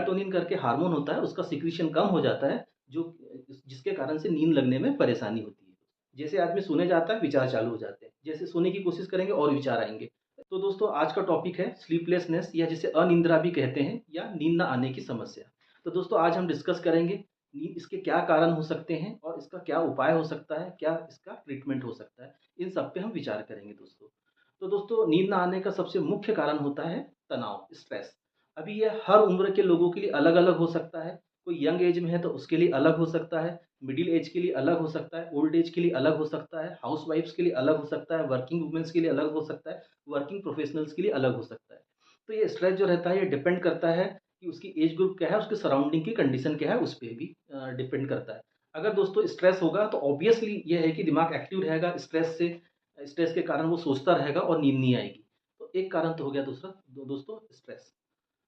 Melatonin करके hormone होता है, उसका सिक्रीशन कम हो जाता है, जो जिसके कारण से नींद लगने में परेशानी होती है। जैसे आदमी सोने जाता है, विचार चालू हो जाते हैं, जैसे सोने की कोशिश करेंगे और विचार आएँगे। तो दोस्तों आज का टॉपिक है स्लीपलेसनेस या जिसे अनिद्रा भी कहते हैं या नींद ना आने की समस्या। तो दोस्तों आज हम डिस्कस करेंगे नींद इसके क्या कारण हो सकते हैं और इसका क्या उपाय हो सकता है, क्या इसका ट्रीटमेंट हो सकता है, इन सब पे हम विचार करेंगे दोस्तों। तो दोस्तों नींद ना आने का सबसे मुख्य कारण होता है तनाव, स्ट्रेस। अभी ये हर उम्र के लोगों के लिए अलग-अलग हो सकता है। कोई यंग एज में है तो उसके लिए अलग हो सकता है, मिडिल एज के लिए अलग हो सकता है, ओल्ड एज के लिए अलग हो सकता है, हाउसवाइफ्स के लिए अलग हो सकता है, वर्किंग वुमेन्स के लिए अलग हो सकता है, वर्किंग प्रोफेशनल्स के लिए अलग हो सकता है। तो ये स्ट्रेस जो रहता है ये डिपेंड करता है कि उसकी एज ग्रुप क्या है, उसके सराउंडिंग की कंडीशन क्या है, उस पे भी डिपेंड करता है। अगर दोस्तों स्ट्रेस होगा तो ऑब्वियसली ये है कि दिमाग एक्टिव रहेगा, स्ट्रेस के कारण वो सोचता रहेगा और नींद नहीं आएगी। तो एक कारण तो हो गया दूसरा दोस्तों स्ट्रेस।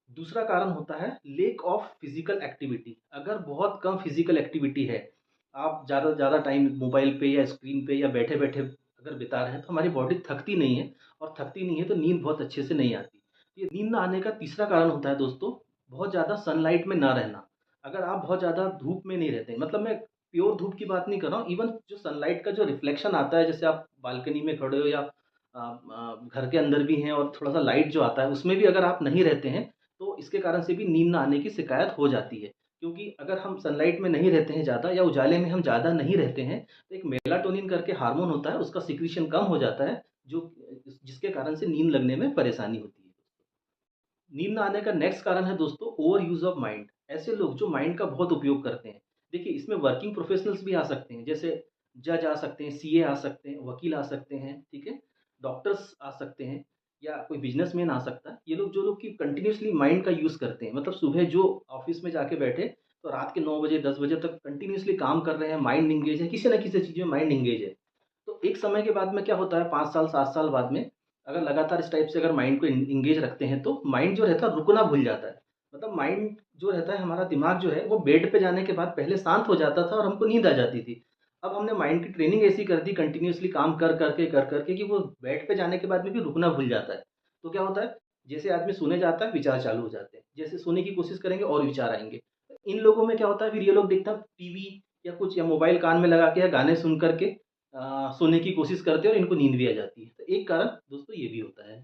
दूसरा कारण होता है लैक ऑफ फिजिकल एक्टिविटी। अगर बहुत कम फिजिकल एक्टिविटी है, आप ज़्यादा ज़्यादा टाइम मोबाइल पे या स्क्रीन पे या बैठे-बैठे अगर बिता रहे हैं, तो हमारी बॉडी थकती नहीं है और थकती नहीं है तो नींद बहुत अच्छे से नहीं आती। ये नींद ना आने का तीसरा कारण होता है दोस्तों, बहुत ज़्यादा सनलाइट में ना रहना। अगर आप बहुत ज़्यादा धूप में नहीं रहते, मतलब मैं प्योर धूप की बात नहीं कर रहा हूँ, इवन जो सनलाइट का जो रिफ्लेक्शन आता है, जैसे आप बालकनी में खड़े हो या घर के अंदर भी हैं और थोड़ा-सा लाइट जो आता है, उसमें भी अगर आप नहीं रहते हैं, तो इसके कारण से भी नींद ना आने की शिकायत हो जाती है। क्योंकि अगर हम सनलाइट में नहीं रहते हैं ज़्यादा या उजाले में हम ज़्यादा नहीं रहते हैं, तो एक मेलाटोनिन करके हार्मोन होता है, उसका सिक्रीशन कम हो जाता है, जो जिसके कारण से नींद लगने में परेशानी होती है। नींद ना आने का नेक्स्ट कारण है दोस्तों ओवर यूज़ ऑफ माइंड। ऐसे लोग जो माइंड का बहुत उपयोग करते हैं। देखिए इसमें वर्किंग प्रोफेशनल्स भी आ सकते हैं, जैसे जज आ सकते हैं, सीए आ सकते हैं, वकील आ सकते हैं, ठीक है? डॉक्टर्स आ सकते हैं या कोई बिज़नेसमैन आ सकता है। ये लोग जो लोग कि कंटीन्यूअसली माइंड का यूज़ करते हैं, मतलब सुबह जो ऑफ़िस में जाके बैठे, तो रात के 9 बजे, 10 बजे तक कंटीन्यूअसली काम कर रहे हैं, माइंड एंगेज है, किसी न किसी चीज़ में माइंड एंगेज है। तो एक समय के बाद में क्या होता है 5 साल, 7 साल बाद में अगर लगातार इस टाइप से अगर माइंड को एंगेज रखते हैं तो माइंड जो रहता है रुकना भूल जाता है। मतलब माइंड जो रहता है हमारा दिमाग जो है वो बेड पे जाने के बाद पहले शांत हो जाता था और हमको नींद आ जाती थी। अब हमने माइंड की ट्रेनिंग ऐसी कर दी कंटिन्यूअसली काम कर कर के कि वो बेड पे जाने के बाद में भी रुकना भूल जाता है। तो क्या होता है जैसे आदमी सोने जाता है विचार चालू हो जाते हैं। जैसे सोने की कोशिश करेंगे और विचार आएँगे। इन लोगों में क्या होता है फिर ये लोग देखता है टीवी या कुछ या मोबाइल कान में लगा के या गाने सुन कर के सोने की कोशिश करते हैं और इनको नींद भी आ जाती है। तो एक कारण दोस्तों ये भी होता है।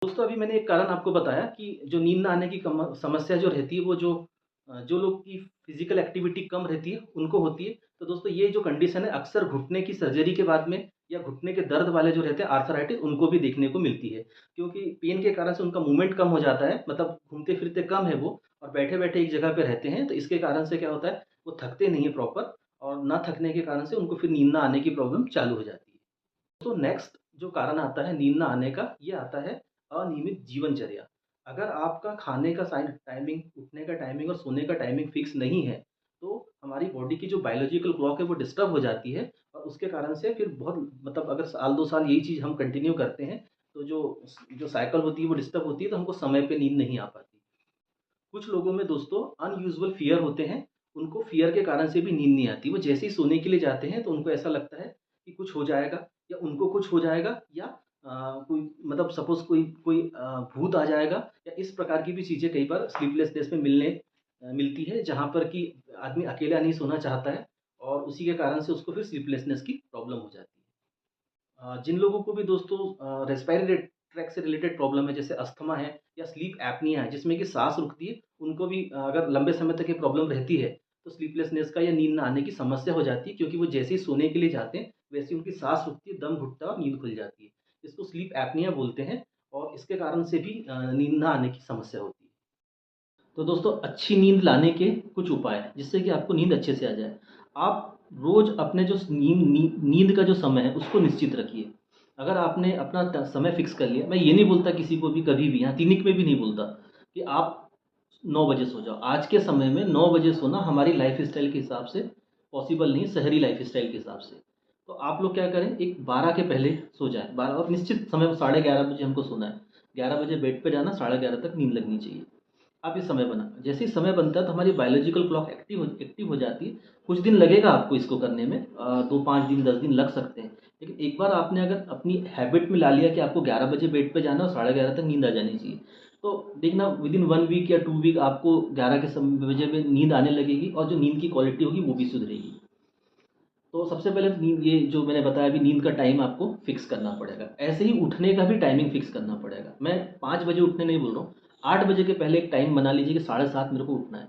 दोस्तों अभी मैंने एक कारण आपको बताया कि जो नींद ना आने की समस्या जो रहती है वो जो लोग की फिजिकल एक्टिविटी कम रहती है उनको होती है। तो दोस्तों ये जो कंडीशन है अक्सर घुटने की सर्जरी के बाद में या घुटने के दर्द वाले जो रहते हैं आर्थराइटिस उनको भी देखने को मिलती है। क्योंकि पेन के कारण से उनका मूवमेंट कम हो जाता है, मतलब घूमते-फिरते कम है वो और बैठे-बैठे एक जगह पे रहते हैं। तो इसके कारण से क्या होता है वो थकते नहीं है प्रॉपर और ना थकने के कारण से उनको फिर नींद ना आने की प्रॉब्लम चालू हो जाती है। तो नेक्स्ट जो कारण आता है नींद ना आने का, ये आता है अनियमित जीवनचर्या। अगर आपका खाने का टाइमिंग, उठने का टाइमिंग और सोने का टाइमिंग फिक्स नहीं है, तो हमारी बॉडी की जो बायोलॉजिकल क्लॉक है वो डिस्टर्ब हो जाती है और उसके कारण से फिर बहुत मतलब अगर साल 2 साल यही चीज़ हम कंटिन्यू करते हैं, तो जो साइकिल होती है वो डिस्टर्ब होती है, तो हमको समय पे नींद नहीं आ पाती। कुछ लोगों में दोस्तों अनयूजुअल फ़ियर होते हैं, उनको फ़ियर के कारण से भी नींद नहीं आती। वो जैसे ही सोने के लिए जाते हैं तो उनको ऐसा लगता है कि कुछ हो जाएगा या उनको कुछ हो जाएगा या कोई मतलब सपोज़ कोई कोई भूत आ जाएगा या इस प्रकार की भी चीज़ें कई बार स्लीपलेसनेस में मिलती है जहाँ पर कि आदमी अकेला नहीं सोना चाहता है और उसी के कारण से उसको फिर स्लीपलेसनेस की प्रॉब्लम हो जाती है। जिन लोगों को भी दोस्तों रेस्पिरेटरी ट्रैक से रिलेटेड प्रॉब्लम है, जैसे अस्थमा है या स्लीप एपनिया है, जिसमें कि साँस रुकती है, उनको भी अगर लंबे समय तक ये प्रॉब्लम रहती है, तो स्लीपलेसनेस का या नींद ना आने की समस्या हो जाती है क्योंकि वो जैसे ही सोने के लिए जाते हैं, वैसे ही उनकी साँस रुकती है, दम घुटता है और नींद खुल जाती है। इसको स्लीप एपनिया बोलते हैं और इसके कारण से भी नींद ना आने की समस्या होती है। तो दोस्तों अच्छी नींद लाने के कुछ उपाय हैं, जिससे कि आपको नींद अच्छे से आ जाए। आप रोज़ अपने जो नींद का जो समय है, उसको निश्चित रखिए। अगर आपने अपना समय फ़िक्स कर लिया, मैं ये नहीं बोलता किसी को भी कभी भी, यहाँ क्लिनिक में भी नहीं बोलता कि आप 9 बजे सो जाओ। आज के समय में 9 बजे सोना हमारी लाइफ़स्टाइल के हिसाब से पॉसिबल नहीं है, शहरी लाइफ़स्टाइल के हिसाब से। तो आप लोग क्या करें, एक 12 के पहले सो जाएँ। 12 और निश्चित समय साढ़े 11 बजे हमको सोना है। 11 बजे बेड पे जाना, साढ़े 11 तक नींद लगनी चाहिए। आप ये समय बना जैसे ही समय बनता है तो हमारी बायोलॉजिकल क्लॉक एक्टिव हो जाती है। कुछ दिन लगेगा आपको इसको करने में 2-5 दिन 10 दिन लग सकते हैं। लेकिन एक बार आपने अगर अपनी हैबिट में ला लिया कि आपको 11 बजे बेड पे जाना है और साढ़े 11 तक नींद आ जानी चाहिए, तो देखना विदिन 1 वीक या 2 वीक आपको 11 के बजे में नींद आने लगेगी और जो नींद की क्वालिटी होगी वो भी सुधरेगी। तो सबसे पहले तो नींद, ये जो मैंने बताया अभी, नींद का टाइम आपको फिक्स करना पड़ेगा। ऐसे ही उठने का भी टाइमिंग फिक्स करना पड़ेगा। मैं 5 बजे उठने नहीं बोल रहा हूँ, 8 बजे के पहले एक टाइम बना लीजिए कि 7:30 मेरे को उठना है।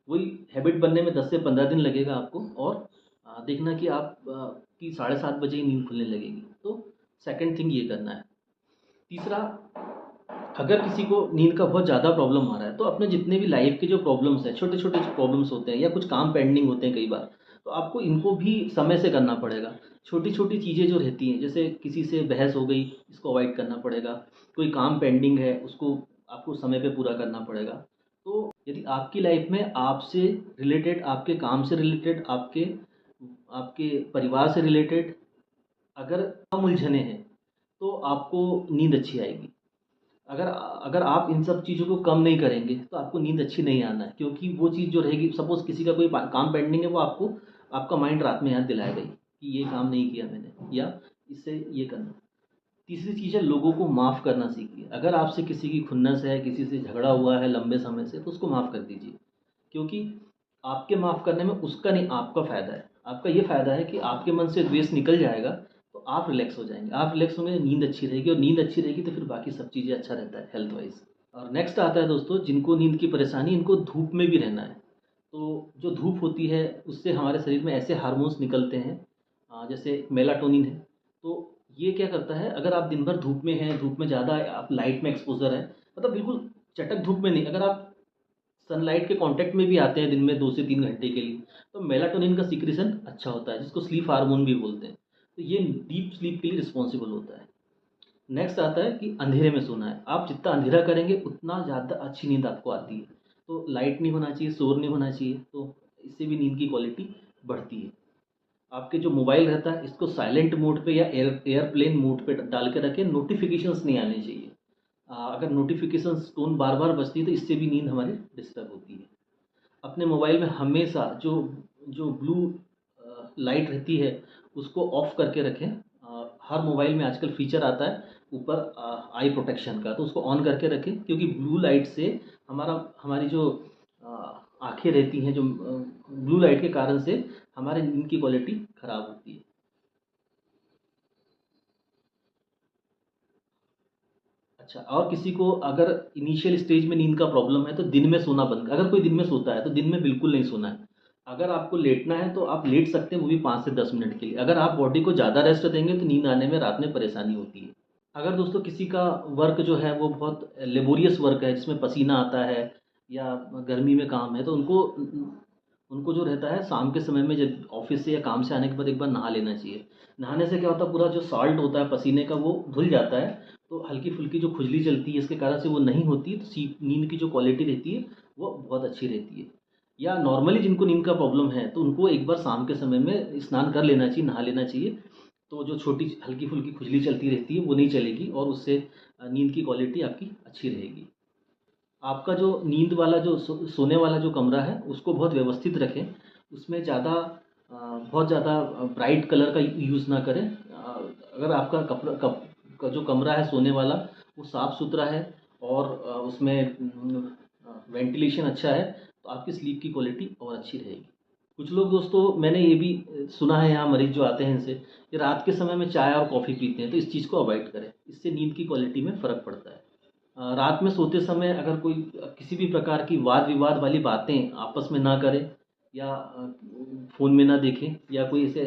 वही हैबिट बनने में 10 से 15 दिन लगेगा आपको, और देखना कि आप कि 7:30 बजे ही नींद खुलने लगेगी। तो सेकंड थिंग ये करना है। तीसरा, अगर किसी को नींद का बहुत ज़्यादा प्रॉब्लम आ रहा है, तो अपने जितने भी लाइफ के जो प्रॉब्लम्स हैं, छोटे छोटे जो प्रॉब्लम्स होते हैं या कुछ काम पेंडिंग होते हैं कई बार, तो आपको इनको भी समय से करना पड़ेगा। छोटी छोटी चीज़ें जो रहती हैं, जैसे किसी से बहस हो गई, इसको अवॉइड करना पड़ेगा। कोई काम पेंडिंग है, उसको आपको समय पे पूरा करना पड़ेगा। तो यदि आपकी लाइफ में आपसे रिलेटेड, आपके काम से रिलेटेड, आपके आपके परिवार से रिलेटेड अगर कम उलझने हैं, तो आपको नींद अच्छी आएगी। अगर अगर आप इन सब चीज़ों को कम नहीं करेंगे, तो आपको नींद अच्छी नहीं आना है, क्योंकि वो चीज़ जो रहेगी, सपोज़ किसी का कोई काम पेंडिंग है, वो आपको, आपका माइंड रात में याद दिलाएगा ही कि ये काम नहीं किया मैंने, या इससे ये करना। तीसरी चीज़ है, लोगों को माफ़ करना सीखिए। अगर आपसे किसी की खुन्नस है, किसी से झगड़ा हुआ है लंबे समय से, तो उसको माफ़ कर दीजिए, क्योंकि आपके माफ़ करने में उसका नहीं, आपका फ़ायदा है। आपका ये फ़ायदा है कि आपके मन से द्वेष निकल जाएगा, तो आप रिलैक्स हो जाएँगे। आप रिलैक्स होंगे, नींद अच्छी रहेगी, और नींद अच्छी रहेगी तो फिर बाकी सब चीज़ें अच्छा रहता है हेल्थ वाइज़। और नेक्स्ट आता है दोस्तों, जिनको नींद की परेशानी, इनको धूप में भी रहना है। तो जो धूप होती है, उससे हमारे शरीर में ऐसे हार्मोन्स निकलते हैं, जैसे मेलाटोनिन है। तो ये क्या करता है, अगर आप दिन भर धूप में हैं, धूप में ज़्यादा आप लाइट में एक्सपोज़र हैं, मतलब बिल्कुल चटक धूप में नहीं, अगर आप सनलाइट के कांटेक्ट में भी आते हैं दिन में 2 से 3 घंटे के लिए, तो मेलाटोनिन का सीक्रेशन अच्छा होता है, जिसको स्लीप हार्मोन भी बोलते हैं। तो ये डीप स्लीप के लिए रिस्पॉन्सिबल होता है। नेक्स्ट आता है कि अंधेरे में सोना है। आप जितना अंधेरा करेंगे, उतना ज़्यादा अच्छी नींद आपको आती है। तो लाइट नहीं होना चाहिए, शोर नहीं होना चाहिए, तो इससे भी नींद की क्वालिटी बढ़ती है। आपके जो मोबाइल रहता है, इसको साइलेंट मोड पे या एयरप्लेन मोड पे डाल के रखें, नोटिफिकेशंस नहीं आने चाहिए। अगर नोटिफिकेशंस टोन बार बार बजती है, तो इससे भी नींद हमारी डिस्टर्ब होती है। अपने मोबाइल में हमेशा जो जो ब्लू लाइट रहती है, उसको ऑफ करके रखें। हर मोबाइल में आजकल फीचर आता है ऊपर आई प्रोटेक्शन का, तो उसको ऑन करके रखें, क्योंकि ब्लू लाइट से हमारी जो आँखें रहती हैं, जो ब्लू लाइट के कारण से हमारे नींद की क्वालिटी ख़राब होती है। अच्छा, और किसी को अगर इनिशियल स्टेज में नींद का प्रॉब्लम है, तो दिन में सोना बंद, अगर कोई दिन में सोता है तो दिन में बिल्कुल नहीं सोना है। अगर आपको लेटना है तो आप लेट सकते हैं, वो भी 5 से 10 मिनट के लिए। अगर आप बॉडी को ज़्यादा रेस्ट देंगे, तो नींद आने में रात में परेशानी होती है। अगर दोस्तों किसी का वर्क जो है वो बहुत लेबोरियस वर्क है, जिसमें पसीना आता है या गर्मी में काम है, तो उनको उनको जो रहता है, शाम के समय में जब ऑफिस से या काम से आने के बाद एक बार नहा लेना चाहिए। नहाने से क्या होता है, पूरा जो साल्ट होता है पसीने का, वो धुल जाता है। तो हल्की फुल्की जो खुजली चलती है, इसके कारण से वो नहीं होती, तो नींद की जो क्वालिटी रहती है, वो बहुत अच्छी रहती है। या नॉर्मली जिनको नींद का प्रॉब्लम है, तो उनको एक बार शाम के समय में स्नान कर लेना चाहिए, नहा लेना चाहिए। तो जो छोटी हल्की फुल्की खुजली चलती रहती है, वो नहीं चलेगी, और उससे नींद की क्वालिटी आपकी अच्छी रहेगी। आपका जो नींद वाला जो सोने वाला जो कमरा है, उसको बहुत व्यवस्थित रखें। उसमें बहुत ज़्यादा ब्राइट कलर का यूज़ ना करें। अगर आपका कपड़ा कप का जो कमरा है सोने वाला, वो साफ़ सुथरा है, और उसमें वेंटिलेशन अच्छा है, तो आपकी स्लीप की क्वालिटी और अच्छी रहेगी। कुछ लोग दोस्तों, मैंने ये भी सुना है, यहाँ मरीज़ जो आते हैं इनसे, कि रात के समय में चाय और कॉफ़ी पीते हैं, तो इस चीज़ को अवॉइड करें। इससे नींद की क्वालिटी में फ़र्क पड़ता है। रात में सोते समय अगर कोई किसी भी प्रकार की वाद विवाद वाली बातें आपस में ना करें, या फ़ोन में ना देखें, या कोई ऐसे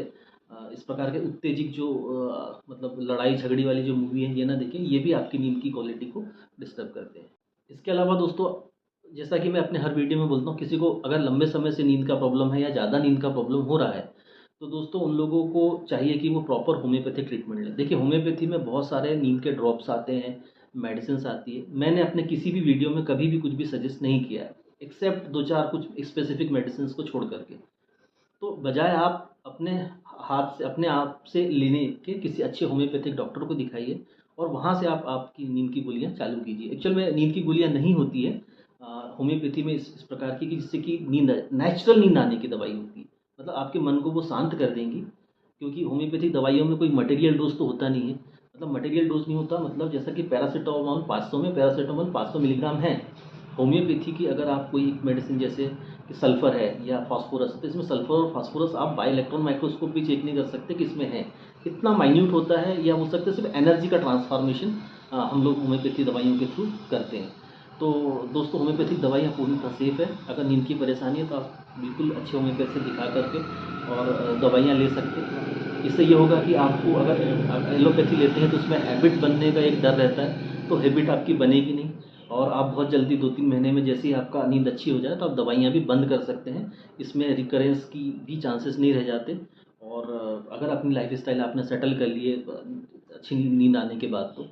इस प्रकार के उत्तेजित जो मतलब लड़ाई झगड़ी वाली जो मूवी है, ये ना देखें। ये भी आपकी नींद की क्वालिटी को डिस्टर्ब करते हैं। इसके अलावा दोस्तों, जैसा कि मैं अपने हर वीडियो में बोलता हूँ, किसी को अगर लंबे समय से नींद का प्रॉब्लम है या ज़्यादा नींद का प्रॉब्लम हो रहा है, तो दोस्तों उन लोगों को चाहिए कि वो प्रॉपर होम्योपैथिक ट्रीटमेंट लें। देखिए, होम्योपैथी में बहुत सारे नींद के ड्रॉप्स आते हैं, मेडिसिन्स आती है। मैंने अपने किसी भी वीडियो में कभी भी कुछ भी सजेस्ट नहीं किया है, एक्सेप्ट 2-4 कुछ स्पेसिफिक मेडिसिन्स को छोड़ करके। तो बजाय आप अपने हाथ से, अपने आप से लेने के, किसी अच्छे होम्योपैथिक डॉक्टर को दिखाइए, और वहाँ से आप आपकी नींद की गोलियाँ चालू कीजिए। एक्चुअल में नींद की गोलियाँ नहीं होती है होम्योपैथी में इस प्रकार की, कि जिससे कि नेचुरल नींद आने की दवाई होती है। मतलब आपके मन को वो शांत कर देंगी, क्योंकि होम्योपैथिक दवाइयों में कोई मटेरियल डोज़ तो होता नहीं है। मतलब मटेरियल डोज नहीं होता, मतलब जैसा कि पैरासिटामोल 500 में पैरासिटामोल 500 मिलीग्राम है। होम्योपैथी की अगर आप कोई मेडिसिन जैसे कि सल्फ़र है या फास्फोरस, तो इसमें सल्फ़र और फास्फोरस आप बाय इलेक्ट्रॉन माइक्रोस्कोप भी चेक नहीं कर सकते कि इसमें है। इतना माइन्यूट होता है, या हो सकता है सिर्फ एनर्जी का ट्रांसफॉर्मेशन हम लोग होम्योपैथी दवाइयों के थ्रू करते हैं। तो दोस्तों, होम्योपैथिक दवाइयाँ पूरी तरह सेफ़ है। अगर नींद की परेशानी है तो आप बिल्कुल अच्छे होम्योपैथ से दिखा करके और दवाइयाँ ले सकते हैं। इससे ये होगा कि आपको अगर आप एलोपैथी लेते हैं तो उसमें हैबिट बनने का एक डर रहता है, तो हैबिट आपकी बनेगी नहीं, और आप बहुत जल्दी 2-3 महीने में जैसे ही आपका नींद अच्छी हो जाए तो आप दवाइयाँ भी बंद कर सकते हैं। इसमें रिकरेंस की भी चांसेस नहीं रह जाते। और अगर अपनी लाइफ़स्टाइल आपने सेटल कर लिए अच्छी नींद आने के बाद, तो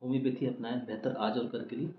होम्योपैथी अपनाएँ, बेहतर आज और कल के लिए।